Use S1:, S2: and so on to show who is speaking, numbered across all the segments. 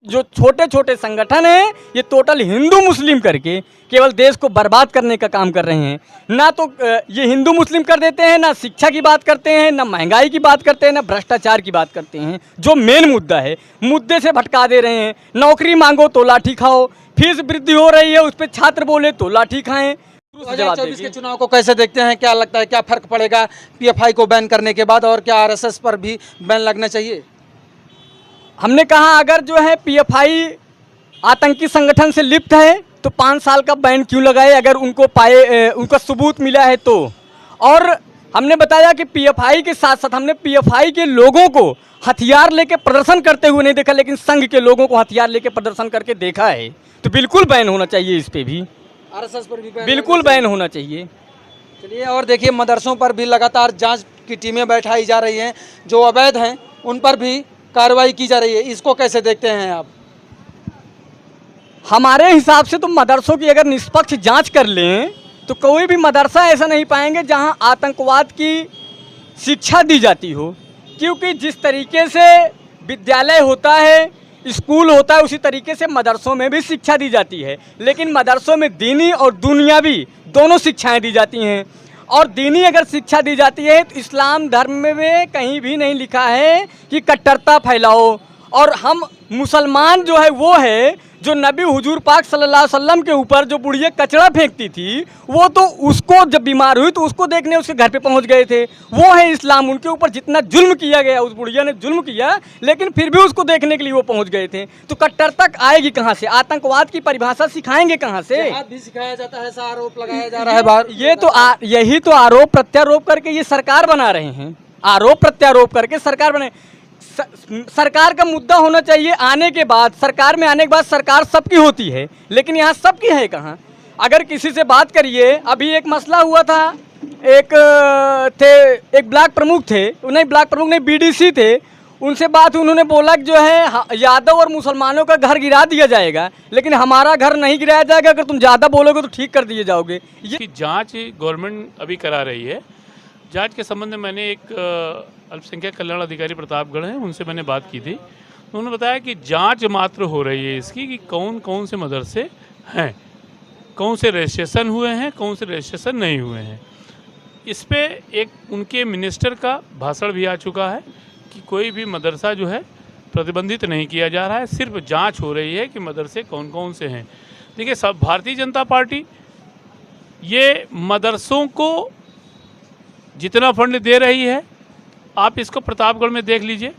S1: जो छोटे छोटे संगठन हैं ये टोटल हिंदू मुस्लिम करके केवल देश को बर्बाद करने का काम कर रहे हैं। ना तो ये हिंदू मुस्लिम कर देते हैं, ना शिक्षा की बात करते हैं, ना महंगाई की बात करते हैं, ना भ्रष्टाचार की बात करते हैं। जो मेन मुद्दा है मुद्दे से भटका दे रहे हैं। नौकरी मांगो तो लाठी खाओ, फीस वृद्धि हो रही है उस पर छात्र बोले तो लाठी खाएं।
S2: 2024 के चुनाव को कैसे देखते हैं? क्या लगता है, क्या फर्क पड़ेगा पीएफआई को बैन करने के बाद, और क्या आरएसएस पर भी बैन लगना चाहिए?
S1: हमने कहा अगर जो है पीएफआई आतंकी संगठन से लिप्त है तो 5 साल का बैन क्यों लगाए अगर उनको उनका सबूत मिला है तो। और हमने बताया कि पीएफआई के साथ साथ हमने पीएफआई के लोगों को हथियार लेके प्रदर्शन करते हुए नहीं देखा, लेकिन संघ के लोगों को हथियार लेके प्रदर्शन करके देखा है। तो बिल्कुल बैन होना चाहिए, इस पे भी
S2: आरएसएस पर भी बैन
S1: बिल्कुल बैन होना चाहिए।
S2: चलिए, और देखिए मदरसों पर भी लगातार जांच की टीमें बैठाई जा रही हैं, जो अवैध हैं उन पर भी कार्रवाई की जा रही है। इसको कैसे देखते हैं आप?
S1: हमारे हिसाब से तो मदरसों की अगर निष्पक्ष जांच कर लें तो कोई भी मदरसा ऐसा नहीं पाएंगे जहां आतंकवाद की शिक्षा दी जाती हो, क्योंकि जिस तरीके से विद्यालय होता है, स्कूल होता है, उसी तरीके से मदरसों में भी शिक्षा दी जाती है। लेकिन मदरसों में दीनी और दुनियावी दोनों शिक्षाएं दी जाती हैं। और दीनी अगर शिक्षा दी जाती है तो इस्लाम धर्म में कहीं भी नहीं लिखा है कि कट्टरता फैलाओ। और हम मुसलमान जो है वो है जो नबी हुजूर पाक सल्लल्लाहु अलैहि वसल्लम के ऊपर जो बुढ़िया कचरा फेंकती थी, वो तो उसको जब बीमार हुई तो उसको देखने उसके घर पे पहुंच गए थे। वो है इस्लाम। उनके ऊपर जितना जुल्म किया गया, उस बुढ़िया ने जुल्म किया, लेकिन फिर भी उसको देखने के लिए वो पहुंच गए थे। तो कट्टरता आएगी कहाँ से? आतंकवाद की परिभाषा सिखाएंगे कहाँ से?
S2: जिहाद भी सिखाया जाता है, ऐसा आरोप लगाया जा रहा है बाहर।
S1: यही तो आरोप प्रत्यारोप करके ये सरकार बना रहे हैं। आरोप प्रत्यारोप करके सरकार बने। सरकार का मुद्दा होना चाहिए आने के बाद, सरकार में आने के बाद सरकार सबकी होती है, लेकिन यहाँ सबकी है कहाँ? अगर किसी से बात करिए, अभी एक मसला हुआ था, एक ब्लॉक प्रमुख थे, नहीं ब्लॉक प्रमुख नहीं बीडीसी थे, उनसे बात हुई, उन्होंने बोला कि जो है यादव और मुसलमानों का घर गिरा दिया जाएगा, लेकिन हमारा घर नहीं गिराया जाएगा, अगर तुम ज़्यादा बोलोगे तो ठीक कर दिए जाओगे।
S3: ये जांच गवर्नमेंट अभी करा रही है। जांच के संबंध में मैंने एक अल्पसंख्यक कल्याण अधिकारी प्रतापगढ़ हैं, उनसे मैंने बात की थी। उन्होंने बताया कि जांच मात्र हो रही है इसकी कि कौन कौन से मदरसे हैं, कौन से रजिस्ट्रेशन हुए हैं, कौन से रजिस्ट्रेशन नहीं हुए हैं। इस पे एक उनके मिनिस्टर का भाषण भी आ चुका है कि कोई भी मदरसा जो है प्रतिबंधित नहीं किया जा रहा है, सिर्फ जांच हो रही है कि मदरसे कौन कौन से हैं। देखिए, सब भारतीय जनता पार्टी ये मदरसों को जितना फंड दे रही है, आप इसको प्रतापगढ़ में देख लीजिए।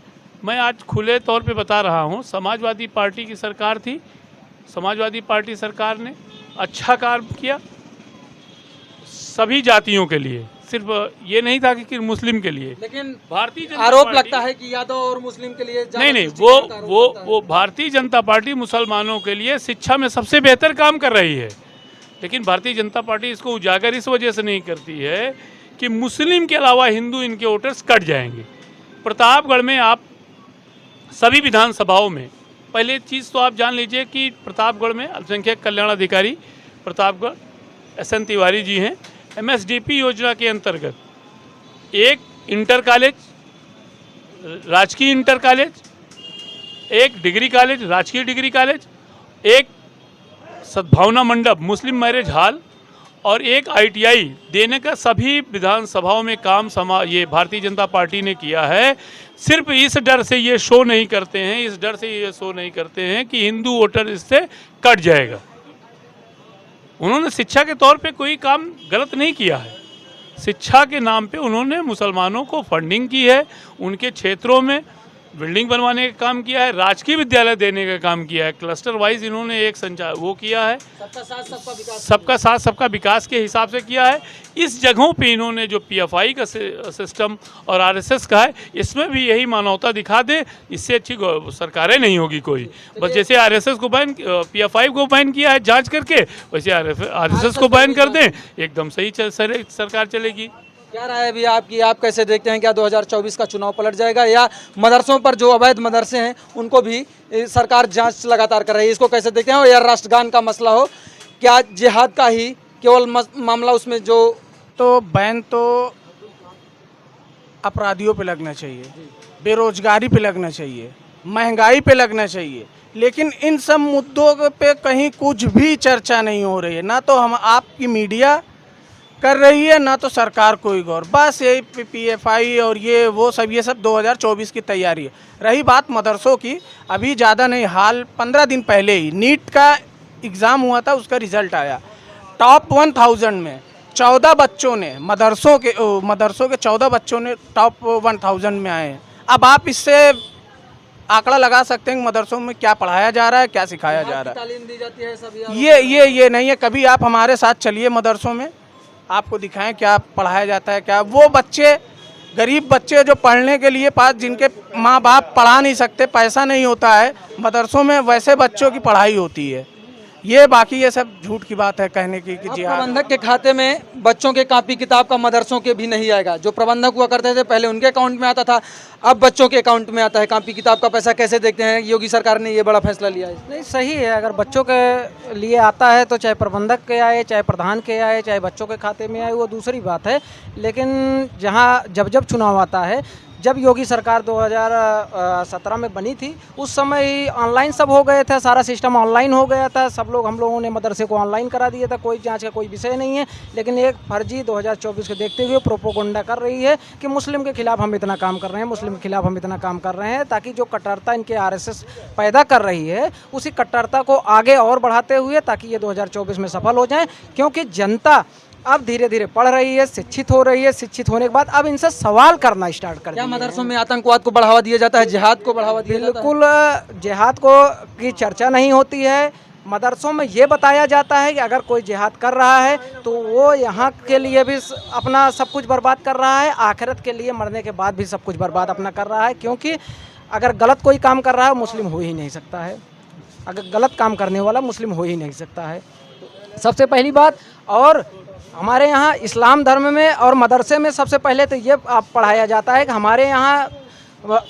S3: मैं आज खुले तौर पे बता रहा हूँ, समाजवादी पार्टी की सरकार थी, समाजवादी पार्टी सरकार ने अच्छा कार्य किया सभी जातियों के लिए, सिर्फ ये नहीं था कि मुस्लिम के लिए।
S2: लेकिन
S3: भारतीय जनता
S2: आरोप
S3: पार्टी
S2: लगता है कि यादव और मुस्लिम के लिए
S3: नहीं, वो भारतीय जनता पार्टी मुसलमानों के लिए शिक्षा में सबसे बेहतर काम कर रही है। लेकिन भारतीय जनता पार्टी इसको उजागर इस वजह से नहीं करती है कि मुस्लिम के अलावा हिंदू इनके वोटर्स कट जाएंगे। प्रतापगढ़ में आप सभी विधानसभाओं में, पहले चीज़ तो आप जान लीजिए कि प्रतापगढ़ में अल्पसंख्यक कल्याण अधिकारी प्रतापगढ़ SN तिवारी जी हैं। MSDP योजना के अंतर्गत एक इंटर कॉलेज, राजकीय इंटर कॉलेज, एक डिग्री कॉलेज, राजकीय डिग्री कॉलेज, एक सद्भावना मंडप मुस्लिम मैरिज हॉल और एक ITI देने का सभी विधानसभाओं में काम ये भारतीय जनता पार्टी ने किया है। सिर्फ इस डर से ये शो नहीं करते हैं, इस डर से ये शो नहीं करते हैं कि हिंदू वोटर इससे कट जाएगा। उन्होंने शिक्षा के तौर पे कोई काम गलत नहीं किया है। शिक्षा के नाम पे उन्होंने मुसलमानों को फंडिंग की है, उनके क्षेत्रों में बिल्डिंग बनवाने का काम किया है, राजकीय विद्यालय देने का काम किया है, क्लस्टर वाइज इन्होंने एक वो किया है, सबका साथ सबका विकास के हिसाब से किया है। इस जगहों पे इन्होंने जो PFI का सिस्टम और RSS का है, इसमें भी यही मानवता दिखा दे, इससे अच्छी सरकारें नहीं होगी कोई। बस जैसे RSS को बैन, PFI को बैन किया है जांच करके, वैसे RSS को बैन कर दें, एकदम सही सरकार चलेगी।
S2: क्या राय है अभी आपकी? आप कैसे देखते हैं, क्या 2024 का चुनाव पलट जाएगा, या मदरसों पर जो अवैध मदरसे हैं उनको भी सरकार जांच लगातार कर रही है? इसको कैसे देखते हैं? और या राष्ट्रगान का मसला हो, क्या जिहाद का ही केवल मामला उसमें जो?
S4: तो बैन तो अपराधियों पे लगना चाहिए, बेरोजगारी पे लगना चाहिए, महंगाई पे लगना चाहिए, लेकिन इन सब मुद्दों पे कहीं कुछ भी चर्चा नहीं हो रही है। ना तो हम आपकी मीडिया कर रही है, ना तो सरकार कोई गौर। बस यही PFI और ये सब 2024 की तैयारी है। रही बात मदरसों की, अभी ज़्यादा नहीं, हाल 15 दिन पहले ही नीट का एग्ज़ाम हुआ था, उसका रिज़ल्ट आया। टॉप 1000 में 14 बच्चों ने मदरसों के 14 बच्चों ने टॉप 1000 में आए हैं। अब आप इससे आंकड़ा लगा सकते हैं कि मदरसों में क्या पढ़ाया जा रहा है, क्या सिखाया जा रहा है।
S2: तालीम दी जाती है सब
S4: ये नहीं है। कभी आप हमारे साथ चलिए मदरसों में, आपको दिखाएं क्या पढ़ाया जाता है। क्या वो बच्चे, गरीब बच्चे जो पढ़ने के लिए पास, जिनके माँ बाप पढ़ा नहीं सकते, पैसा नहीं होता है, मदरसों में वैसे बच्चों की पढ़ाई होती है। ये बाकी ये सब झूठ की बात है कहने की कि जिहाद।
S2: प्रबंधक के खाते में बच्चों के कॉपी किताब का मदरसों के भी नहीं आएगा। जो प्रबंधक हुआ करते थे पहले उनके अकाउंट में आता था, अब बच्चों के अकाउंट में आता है कॉपी किताब का पैसा। कैसे देखते हैं योगी सरकार ने ये बड़ा फैसला लिया है?
S5: नहीं, सही है। अगर बच्चों के लिए आता है तो चाहे प्रबंधक के आए, चाहे प्रधान के आए, चाहे बच्चों के खाते में आए, वो दूसरी बात है। लेकिन जहाँ जब चुनाव आता है, जब योगी सरकार 2017 में बनी थी, उस समय ही ऑनलाइन सब हो गए थे, सारा सिस्टम ऑनलाइन हो गया था। हम लोगों ने मदरसे को ऑनलाइन करा दिया था, कोई जांच का कोई विषय नहीं है। लेकिन एक फर्जी 2024 को देखते हुए प्रोपोगंडा कर रही है कि मुस्लिम के खिलाफ हम इतना काम कर रहे हैं, मुस्लिम के खिलाफ हम इतना काम कर रहे हैं, ताकि जो कट्टरता इनके RSS पैदा कर रही है, उसी कट्टरता को आगे और बढ़ाते हुए ताकि ये 2024 में सफल हो जाए। क्योंकि जनता अब धीरे धीरे पढ़ रही है, शिक्षित हो रही है। शिक्षित होने के बाद अब इनसे सवाल करना स्टार्ट कर दिया है।
S2: मदरसों में आतंकवाद को बढ़ावा दिया जाता है, जिहाद को बढ़ावा दिया जाता है?
S5: बिल्कुल जिहाद को की चर्चा नहीं होती है। मदरसों में ये बताया जाता है कि अगर कोई जिहाद कर रहा है तो वो यहाँ के लिए भी अपना सब कुछ बर्बाद कर रहा है, आखिरत के लिए मरने के बाद भी सब कुछ बर्बाद अपना कर रहा है। क्योंकि अगर गलत कोई काम कर रहा है, मुस्लिम हो ही नहीं सकता है। अगर गलत काम करने वाला मुस्लिम हो ही नहीं सकता है, सबसे पहली बात। और हमारे यहाँ इस्लाम धर्म में और मदरसे में सबसे पहले तो ये पढ़ाया जाता है कि हमारे यहाँ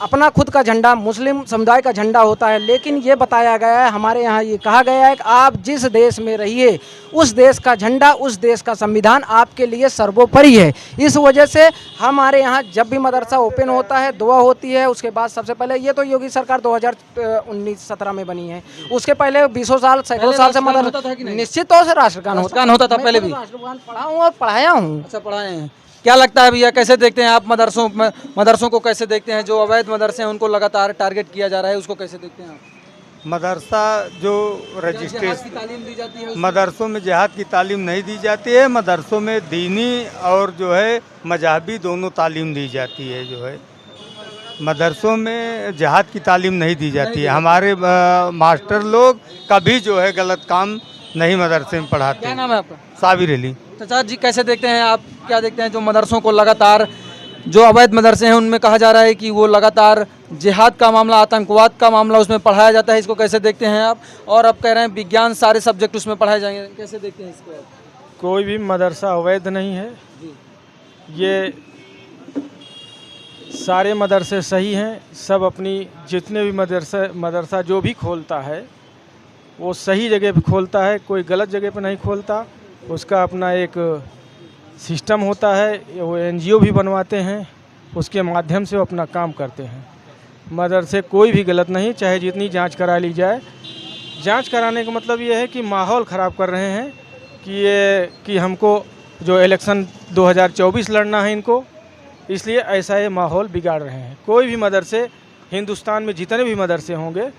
S5: अपना खुद का झंडा, मुस्लिम समुदाय का झंडा होता है। लेकिन ये बताया गया है, हमारे यहाँ ये कहा गया है कि आप जिस देश में रहिए, उस देश का झंडा, उस देश का संविधान आपके लिए सर्वोपरि है। इस वजह से हमारे यहाँ जब भी मदरसा ओपन होता है, दुआ होती है। उसके बाद सबसे पहले, ये तो योगी सरकार 2019-17 में बनी है, उसके पहले 20 साल, सैकड़ों साल से मदरसा निश्चित तौर से राष्ट्रगान
S2: होता था पहले भी।
S5: राष्ट्रगान पढ़ा हूँ और पढ़ाया हूँ।
S2: अच्छा, पढ़ाए हैं। क्या लगता है भैया, कैसे देखते हैं आप मदरसों को कैसे देखते हैं? जो अवैध मदरसे हैं उनको लगातार टारगेट किया जा रहा है, उसको कैसे देखते हैं आप?
S6: मदरसा जो
S2: रजिस्ट्रेशन तालीम दी जाती है,
S6: मदरसों में जिहाद की तालीम नहीं दी जाती है। मदरसों में दीनी और जो है मजहबी दोनों तालीम दी जाती है। जो है मदरसों में जिहाद की तालीम नहीं दी जाती है। हमारे मास्टर लोग कभी जो है गलत काम नहीं मदरसे में पढ़ाते।
S2: क्या नाम है आपका?
S6: साबिर अली।
S2: चाचा जी, कैसे देखते हैं आप, क्या देखते हैं जो मदरसों को लगातार, जो अवैध मदरसे हैं उनमें कहा जा रहा है कि वो लगातार जिहाद का मामला, आतंकवाद का मामला उसमें पढ़ाया जाता है, इसको कैसे देखते हैं आप? और अब कह रहे हैं विज्ञान सारे सब्जेक्ट उसमें पढ़ाए जाएंगे, कैसे देखते हैं इसको?
S7: कोई भी मदरसा अवैध नहीं है। ये सारे मदरसे सही हैं। सब अपनी जितने भी मदरसा जो भी खोलता है वो सही जगह पे खोलता है, कोई गलत जगह पे नहीं खोलता। उसका अपना एक सिस्टम होता है, वो NGO भी बनवाते हैं, उसके माध्यम से वो अपना काम करते हैं। मदरसे कोई भी गलत नहीं, चाहे जितनी जांच करा ली जाए। जांच कराने का मतलब ये है कि माहौल ख़राब कर रहे हैं कि हमको जो इलेक्शन 2024 लड़ना है इनको, इसलिए ऐसा ये माहौल बिगाड़ रहे हैं। कोई भी मदरसे, हिंदुस्तान में जितने भी मदरसे होंगे,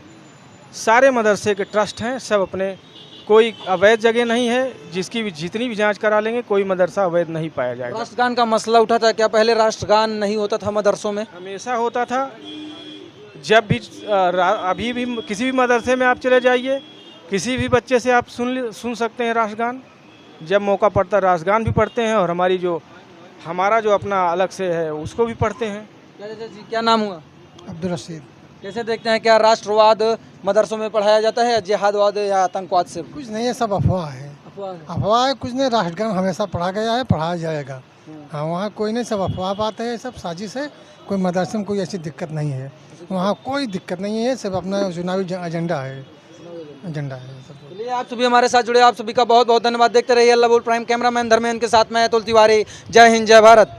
S7: सारे मदरसे के ट्रस्ट हैं, सब अपने, कोई अवैध जगह नहीं है। जितनी भी जांच करा लेंगे, कोई मदरसा अवैध नहीं पाया जाएगा।
S2: राष्ट्रगान का मसला उठा था, क्या पहले राष्ट्रगान नहीं होता था मदरसों में?
S7: हमेशा होता था। जब भी अभी भी किसी भी मदरसे में आप चले जाइए, किसी भी बच्चे से आप सुन सकते हैं राष्ट्रगान। जब मौका पड़ता राष्ट्रगान भी पढ़ते हैं, और हमारा जो अपना अलग से है उसको भी पढ़ते हैं।
S2: क्या नाम हुआ?
S8: अब्दुल रशीद।
S2: कैसे देखते हैं, क्या राष्ट्रवाद मदरसों में पढ़ाया जाता है, या जिहादवाद या आतंकवाद से?
S8: कुछ नहीं है, सब अफवाह है। अफवाह है, कुछ नहीं। राष्ट्रगान हमेशा पढ़ा गया है, पढ़ाया जाएगा। हाँ, वहाँ कोई नहीं, सब अफवाह बात है, सब साजिश है। कोई मदरसे में कोई ऐसी दिक्कत नहीं है, वहाँ कोई दिक्कत नहीं है। सब अपना चुनावी एजेंडा है
S2: चलिए, आप सभी हमारे साथ जुड़े, आप सभी का बहुत बहुत धन्यवाद। देखते रहिए अल्लाह बोल प्राइम। कैमरामैन धर्मेंद्र के साथ मैं अतुल तिवारी। जय हिंद, जय भारत।